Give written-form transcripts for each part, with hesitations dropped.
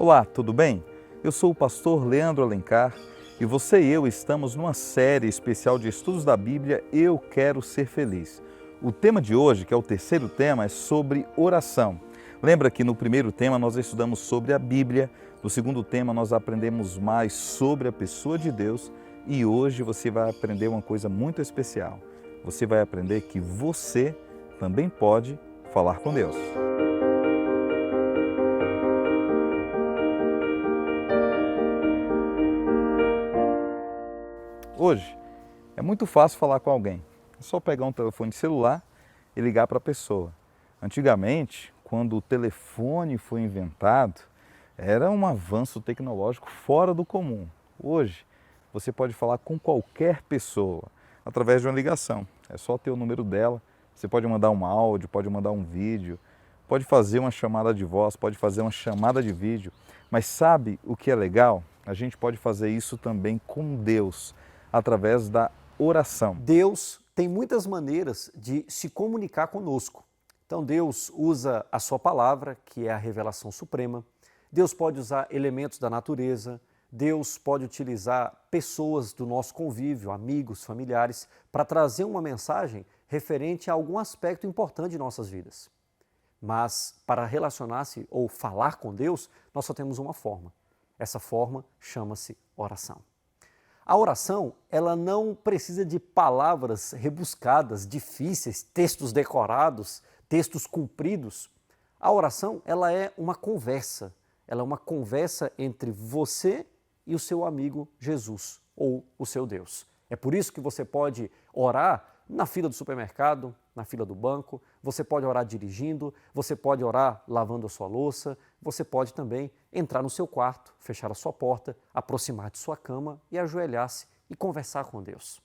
Olá, tudo bem? Eu sou o pastor Leandro Alencar e você e eu estamos numa série especial de estudos da Bíblia, Eu Quero Ser Feliz. O tema de hoje, que é o terceiro tema, é sobre oração. Lembra que no primeiro tema nós estudamos sobre a Bíblia, no segundo tema nós aprendemos mais sobre a pessoa de Deus e hoje você vai aprender uma coisa muito especial. Você vai aprender que você também pode falar com Deus. Hoje é muito fácil falar com alguém. É só pegar um telefone celular e ligar para a pessoa. Antigamente, quando o telefone foi inventado, era um avanço tecnológico fora do comum. Hoje, você pode falar com qualquer pessoa através de uma ligação. É só ter o número dela, você pode mandar um áudio, pode mandar um vídeo, pode fazer uma chamada de voz, pode fazer uma chamada de vídeo. Mas sabe o que é legal? A gente pode fazer isso também com Deus, através da oração. Deus tem muitas maneiras de se comunicar conosco. Então Deus usa a sua palavra, que é a revelação suprema. Deus pode usar elementos da natureza. Deus pode utilizar pessoas do nosso convívio, amigos, familiares, para trazer uma mensagem referente a algum aspecto importante de nossas vidas. Mas para relacionar-se ou falar com Deus, nós só temos uma forma. Essa forma chama-se oração. A oração, ela não precisa de palavras rebuscadas, difíceis, textos decorados, textos compridos. A oração, ela é uma conversa. Ela é uma conversa entre você e o seu amigo Jesus, ou o seu Deus. É por isso que você pode orar na fila do supermercado, na fila do banco, você pode orar dirigindo, você pode orar lavando a sua louça, você pode também entrar no seu quarto, fechar a sua porta, aproximar de sua cama e ajoelhar-se e conversar com Deus.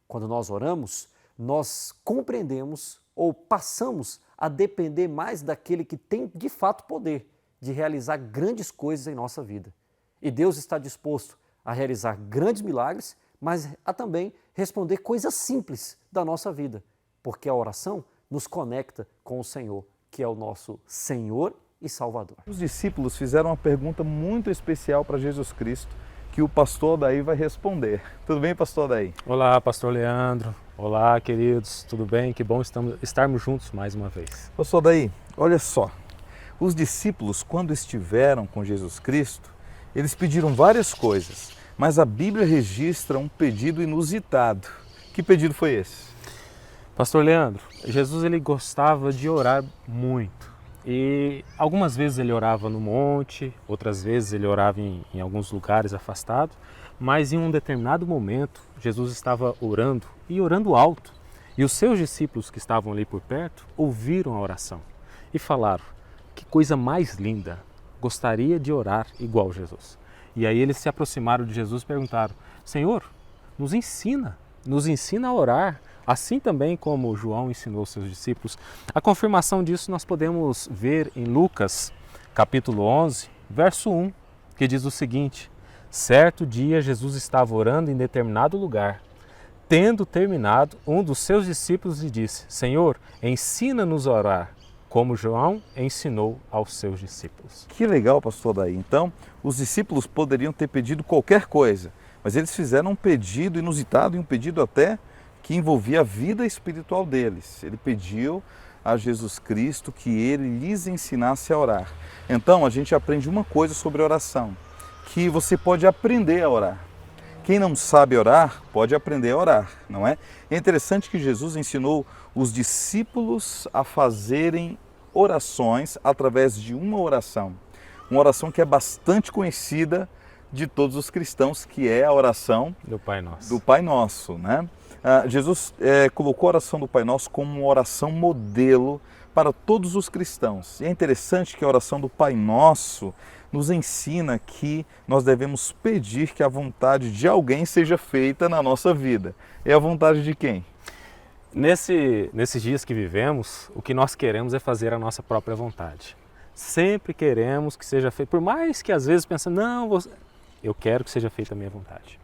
Quando nós oramos, nós compreendemos ou passamos a depender mais daquele que tem de fato poder de realizar grandes coisas em nossa vida. E Deus está disposto a realizar grandes milagres, mas a também responder coisas simples da nossa vida, porque a oração nos conecta com o Senhor, que é o nosso Senhor e Salvador. Os discípulos fizeram uma pergunta muito especial para Jesus Cristo, que o pastor Odaí vai responder. Tudo bem, pastor Odaí? Olá, pastor Leandro. Olá, queridos. Tudo bem? Que bom estarmos juntos mais uma vez. Pastor Odaí, olha só. Os discípulos, quando estiveram com Jesus Cristo, eles pediram várias coisas, mas a Bíblia registra um pedido inusitado. Que pedido foi esse? Pastor Leandro, Jesus ele gostava de orar muito. E algumas vezes ele orava no monte, outras vezes ele orava em alguns lugares afastados, mas em um determinado momento Jesus estava orando e orando alto. E os seus discípulos que estavam ali por perto ouviram a oração e falaram: que coisa mais linda, gostaria de orar igual Jesus. E aí eles se aproximaram de Jesus e perguntaram: Senhor, nos ensina a orar, assim também como João ensinou seus discípulos. A confirmação disso nós podemos ver em Lucas, capítulo 11, verso 1, que diz o seguinte: certo dia Jesus estava orando em determinado lugar. Tendo terminado, um dos seus discípulos lhe disse: Senhor, ensina-nos a orar, como João ensinou aos seus discípulos. Que legal, pastor Odaí. Então, os discípulos poderiam ter pedido qualquer coisa, mas eles fizeram um pedido inusitado e um pedido até que envolvia a vida espiritual deles. Ele pediu a Jesus Cristo que ele lhes ensinasse a orar. Então, a gente aprende uma coisa sobre oração, que você pode aprender a orar. Quem não sabe orar, pode aprender a orar, não é? É interessante que Jesus ensinou os discípulos a fazerem orações através de uma oração que é bastante conhecida de todos os cristãos, que é a oração do Pai Nosso. Do Pai Nosso, né? Jesus colocou a oração do Pai Nosso como uma oração modelo para todos os cristãos. E é interessante que a oração do Pai Nosso nos ensina que nós devemos pedir que a vontade de alguém seja feita na nossa vida. É a vontade de quem? Nesses dias que vivemos, o que nós queremos é fazer a nossa própria vontade. Sempre queremos que seja feito, por mais que às vezes pensamos, eu quero que seja feita a minha vontade.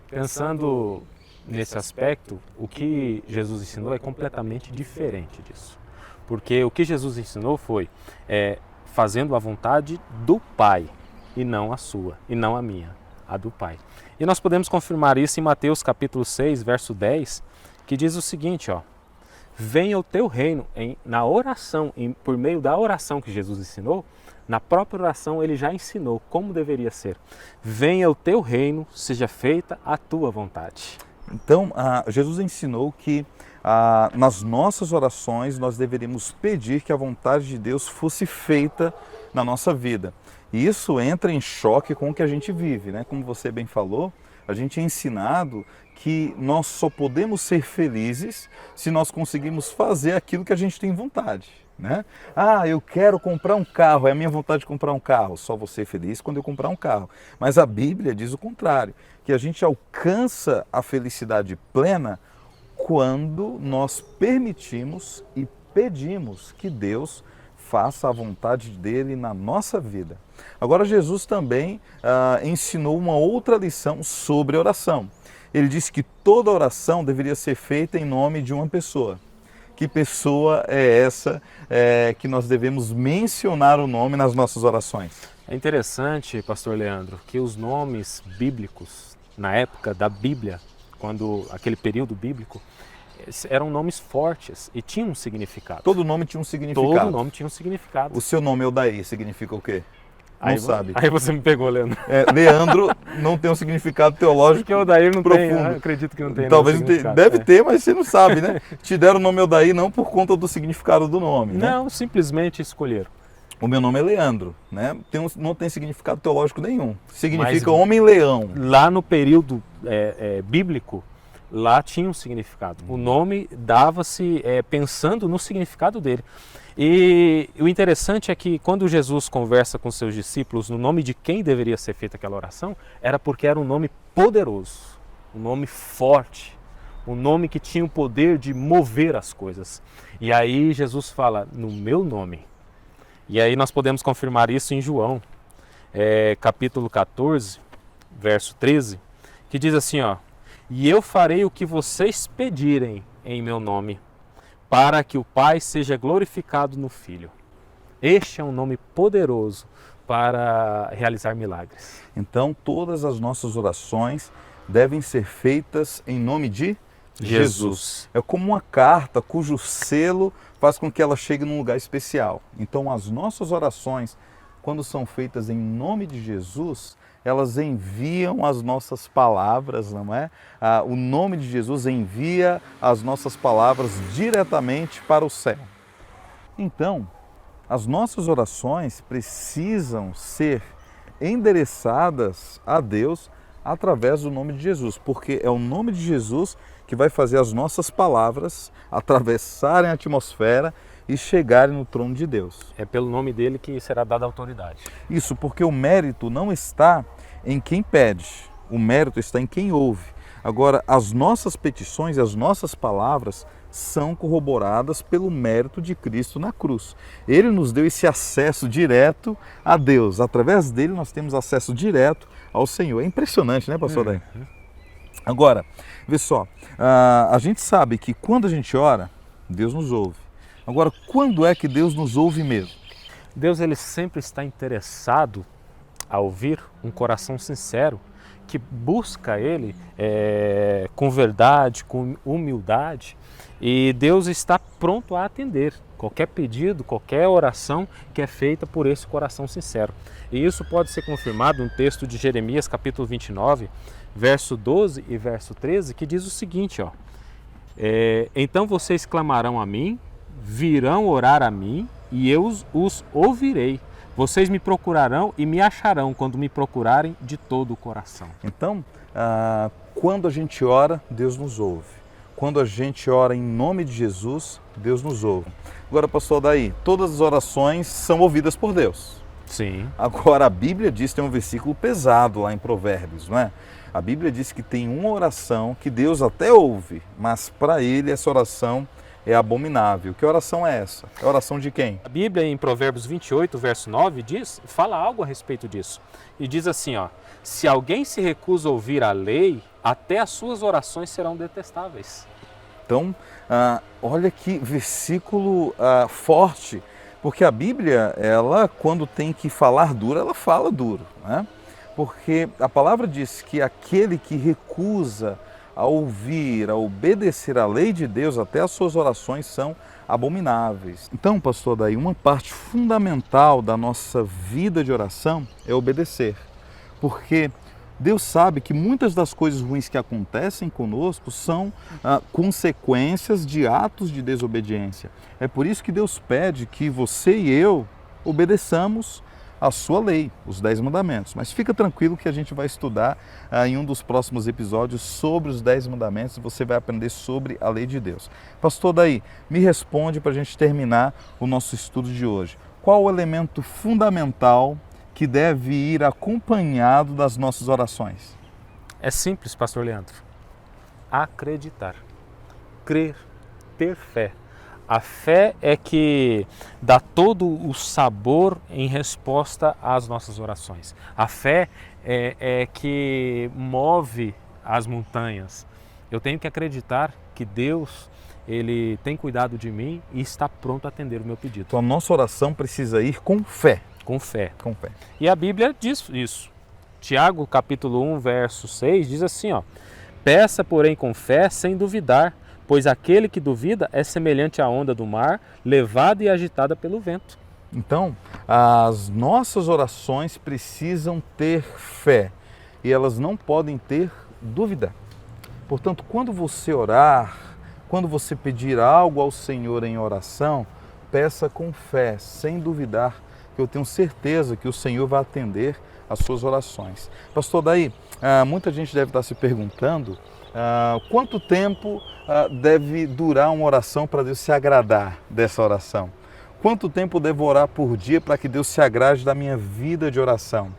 Pensando nesse aspecto, o que Jesus ensinou é completamente diferente disso. Porque o que Jesus ensinou foi fazendo a vontade do Pai. e não a sua, e não a minha, a do Pai. E nós podemos confirmar isso em Mateus capítulo 6, verso 10, que diz o seguinte, ó: venha o teu reino, na oração, por meio da oração que Jesus ensinou, na própria oração ele já ensinou como deveria ser. Venha o teu reino, seja feita a tua vontade. Então, Jesus ensinou que nas nossas orações nós deveríamos pedir que a vontade de Deus fosse feita na nossa vida. E isso entra em choque com o que a gente vive, né? Como você bem falou, a gente é ensinado que nós só podemos ser felizes se nós conseguimos fazer aquilo que a gente tem vontade, né? Eu quero comprar um carro, é a minha vontade de comprar um carro. Só vou ser feliz quando eu comprar um carro. Mas a Bíblia diz o contrário, que a gente alcança a felicidade plena quando nós permitimos e pedimos que Deus faça a vontade dele na nossa vida. Agora, Jesus também ensinou uma outra lição sobre oração. Ele disse que toda oração deveria ser feita em nome de uma pessoa. Que pessoa é essa que nós devemos mencionar o nome nas nossas orações? É interessante, pastor Leandro, que os nomes bíblicos, na época da Bíblia, aquele período bíblico, eram nomes fortes e tinham um significado. Todo nome tinha um significado. Todo nome tinha um significado. O seu nome Eldaí significa o quê? Não sabe. Aí você me pegou, Leandro. Leandro não tem um significado teológico porque Eldaí não profundo. Tem, eu acredito que não tem. Talvez deve ter, mas você não sabe, né? Te deram o nome Eldaí não por conta do significado do nome, né? Não, simplesmente escolheram. O meu nome é Leandro, né? Não tem significado teológico nenhum. Significa homem-leão. Lá no período bíblico, lá tinha um significado. O nome dava-se pensando no significado dele. E o interessante é que quando Jesus conversa com seus discípulos no nome de quem deveria ser feita aquela oração, era porque era um nome poderoso, um nome forte, um nome que tinha o poder de mover as coisas. E aí Jesus fala, no meu nome. E aí nós podemos confirmar isso em João, capítulo 14, verso 13, que diz assim, ó: e eu farei o que vocês pedirem em meu nome, para que o Pai seja glorificado no Filho. Este é um nome poderoso para realizar milagres. Então, todas as nossas orações devem ser feitas em nome de Jesus. É como uma carta cujo selo faz com que ela chegue num lugar especial. Então, as nossas orações, quando são feitas em nome de Jesus, elas enviam as nossas palavras, não é? O nome de Jesus envia as nossas palavras diretamente para o céu. Então, as nossas orações precisam ser endereçadas a Deus através do nome de Jesus, porque é o nome de Jesus que vai fazer as nossas palavras atravessarem a atmosfera e chegarem no trono de Deus. É pelo nome dele que será dada autoridade. Isso, porque o mérito não está em quem pede, o mérito está em quem ouve. Agora, as nossas petições e as nossas palavras são corroboradas pelo mérito de Cristo na cruz. Ele nos deu esse acesso direto a Deus. Através dele nós temos acesso direto ao Senhor. É impressionante, né, pastor Daí? Agora, vê só, a gente sabe que quando a gente ora, Deus nos ouve. Agora, quando é que Deus nos ouve mesmo? Deus, ele sempre está interessado a ouvir um coração sincero, que busca Ele com verdade, com humildade, e Deus está pronto a atender qualquer pedido, qualquer oração que é feita por esse coração sincero. E isso pode ser confirmado no texto de Jeremias, capítulo 29, verso 12 e verso 13, que diz o seguinte, ó: então vocês clamarão a mim, virão orar a mim, e eu os ouvirei. Vocês me procurarão e me acharão quando me procurarem de todo o coração. Então, quando a gente ora, Deus nos ouve. Quando a gente ora em nome de Jesus, Deus nos ouve. Agora, pastor Daí, todas as orações são ouvidas por Deus. Sim. Agora, a Bíblia diz, tem um versículo pesado lá em Provérbios, não é? A Bíblia diz que tem uma oração que Deus até ouve, mas para ele essa oração é abominável. Que oração é essa? É a oração de quem? A Bíblia, em Provérbios 28, verso 9, fala algo a respeito disso. E diz assim, ó: se alguém se recusa a ouvir a lei, até as suas orações serão detestáveis. Então, olha que versículo forte. Porque a Bíblia, ela quando tem que falar duro, ela fala duro, né? Porque a palavra diz que aquele que recusa a ouvir, a obedecer à lei de Deus, até as suas orações são abomináveis. Então, pastor Daí, uma parte fundamental da nossa vida de oração é obedecer. Porque Deus sabe que muitas das coisas ruins que acontecem conosco são consequências de atos de desobediência. É por isso que Deus pede que você e eu obedeçamos a sua lei, os 10 mandamentos. Mas fica tranquilo que a gente vai estudar em um dos próximos episódios sobre os 10 mandamentos e você vai aprender sobre a lei de Deus. Pastor Daí, me responde para a gente terminar o nosso estudo de hoje. Qual o elemento fundamental que deve ir acompanhado das nossas orações? É simples, pastor Leandro. Acreditar, crer, ter fé. A fé é que dá todo o sabor em resposta às nossas orações. A fé é que move as montanhas. Eu tenho que acreditar que Deus, Ele tem cuidado de mim e está pronto a atender o meu pedido. Então a nossa oração precisa ir com fé. Com fé. Com fé. E a Bíblia diz isso. Tiago, capítulo 1, verso 6, diz assim, ó: peça, porém, com fé, sem duvidar, pois aquele que duvida é semelhante à onda do mar, levada e agitada pelo vento. Então, as nossas orações precisam ter fé e elas não podem ter dúvida. Portanto, quando você orar, quando você pedir algo ao Senhor em oração, peça com fé, sem duvidar, que eu tenho certeza que o Senhor vai atender as suas orações. Pastor Daí, muita gente deve estar se perguntando quanto tempo deve durar uma oração para Deus se agradar dessa oração? Quanto tempo eu devo orar por dia para que Deus se agrade da minha vida de oração?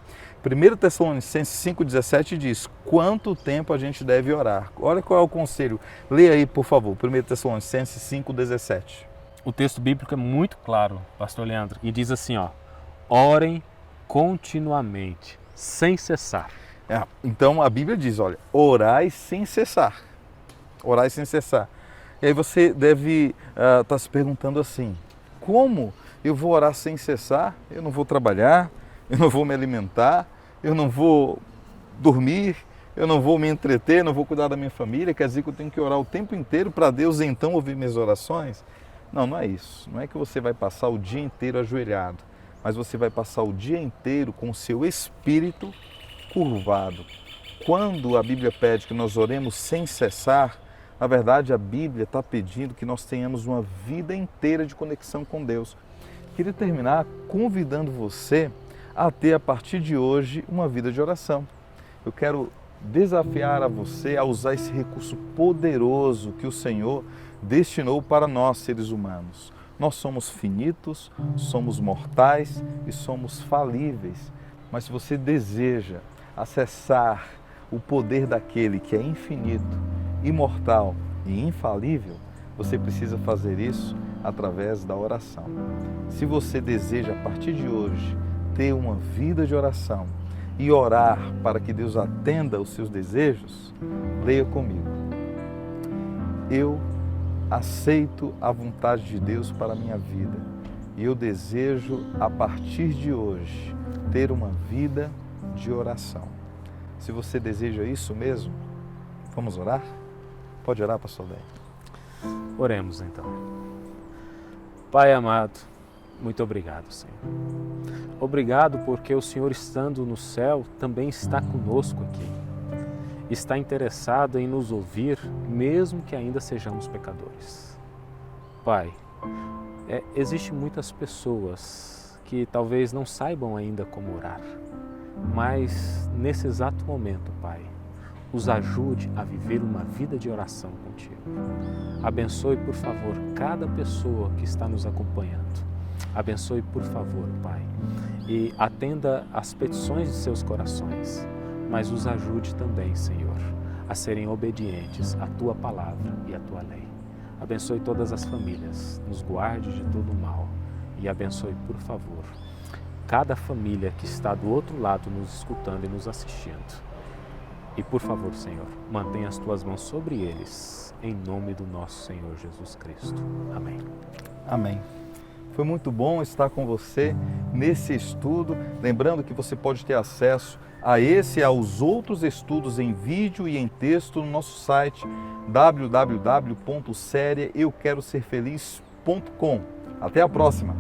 1 Tessalonicenses 5,17 diz, quanto tempo a gente deve orar? Olha qual é o conselho. Leia aí, por favor, 1 Tessalonicenses 5,17. O texto bíblico é muito claro, pastor Leandro, e diz assim, ó: orem continuamente, sem cessar. Então a Bíblia diz, olha, orai sem cessar. Orai sem cessar. E aí você deve estar se perguntando assim, como eu vou orar sem cessar? Eu não vou trabalhar, eu não vou me alimentar, eu não vou dormir, eu não vou me entreter, não vou cuidar da minha família, quer dizer que eu tenho que orar o tempo inteiro para Deus então ouvir minhas orações? Não, não é isso. Não é que você vai passar o dia inteiro ajoelhado, mas você vai passar o dia inteiro com o seu espírito curvado. Quando a Bíblia pede que nós oremos sem cessar, na verdade a Bíblia está pedindo que nós tenhamos uma vida inteira de conexão com Deus. Queria terminar convidando você a ter a partir de hoje uma vida de oração. Eu quero desafiar a você a usar esse recurso poderoso que o Senhor destinou para nós, seres humanos. Nós somos finitos, somos mortais e somos falíveis. Mas se você deseja acessar o poder daquele que é infinito, imortal e infalível, você precisa fazer isso através da oração. Se você deseja, a partir de hoje, ter uma vida de oração e orar para que Deus atenda os seus desejos, leia comigo. Eu aceito a vontade de Deus para a minha vida e eu desejo, a partir de hoje, ter uma vida de oração. Se você deseja isso mesmo, vamos orar? Pode orar, pastor Daí. Oremos então. Pai amado, muito obrigado, Senhor. Obrigado porque o Senhor, estando no céu, também está conosco aqui. Está interessado em nos ouvir, mesmo que ainda sejamos pecadores. Pai, existem muitas pessoas que talvez não saibam ainda como orar, mas nesse exato momento, Pai, os ajude a viver uma vida de oração contigo. Abençoe, por favor, cada pessoa que está nos acompanhando. Abençoe, por favor, Pai, e atenda às petições de seus corações, mas os ajude também, Senhor, a serem obedientes à Tua palavra e à Tua lei. Abençoe todas as famílias, nos guarde de todo o mal e abençoe, por favor, cada família que está do outro lado nos escutando e nos assistindo. E por favor, Senhor, mantenha as Tuas mãos sobre eles, em nome do nosso Senhor Jesus Cristo. Amém. Amém. Foi muito bom estar com você nesse estudo. Lembrando que você pode ter acesso a esse e aos outros estudos em vídeo e em texto no nosso site www.seriaeuqueroserfeliz.com. Até a próxima!